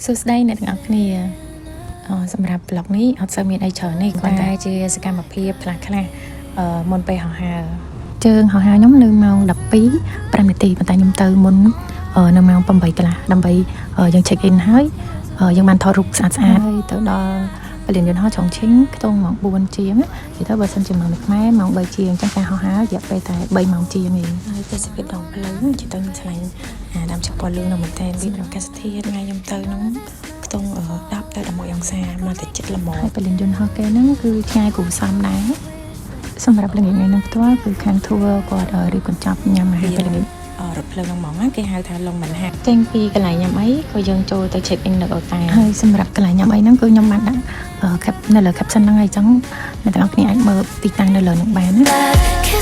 សួស្តីអ្នកទាំងអស់គ្នាសម្រាប់ blog នេះអត់សូវមានអីច្រើននេះគ្រាន់តែជាសកម្មភាពខ្លះមុនពេលហោះហើរជើងហោះហើរខ្ញុំនៅម៉ោង 12:05 នាទីប៉ុន្តែខ្ញុំទៅមុននៅម៉ោង 8 កន្លះដើម្បីយើង check in ហើយយើងបានថតរូបស្អាតហើយទៅដល់ពលានយន្តហោះឆុងឈិងខ្ទង់ម៉ោង 4 ជាងនិយាយទៅបើសិនជាម៉ោងនៅខ្មែរម៉ោង 3 ជាងអញ្ចឹងការហោះហើររយៈពេលតែ 3 ម៉ោងជាងឯងហើយទេសភាពដងផ្លូវនិយាយទៅខ្ញុំឆ្លាញ់ដើមឈើពណ៌លឿងនៅមែនតើវាអាកាសធាតុថ្ងៃខ្ញុំទៅនោះខ្ទង់10 ទៅ 11 អង្សាមកតែចិត្តល្មមហើយពលានយន្តហោះគេហ្នឹងគឺឆ្ងាយគួរសមដែរសម្រាប់ល្ងាចថ្ងៃហ្នឹងផ្ទាល់គឺខាងធួគាត់រៀបកញ្ចប់ញ៉ាំអាហារពេលល្ងាចរថភ្លើងហ្នឹងហ្មងគេហៅថាឡុងមិនហាក់ចេញពីកន្លែងញ៉ាំអីក៏យើងចូលទៅ check in នៅអូតាហើយសម្រាប់កន្លែងញ៉ាំអីហ្នឹងគឺខ្ញុំបានដាក់ នៅលើ caption ហ្នឹងហើយអញ្ចឹងអ្នកទាំងអស់គ្នាអាចមើលទីតាំងនៅលើហ្នឹងបានណា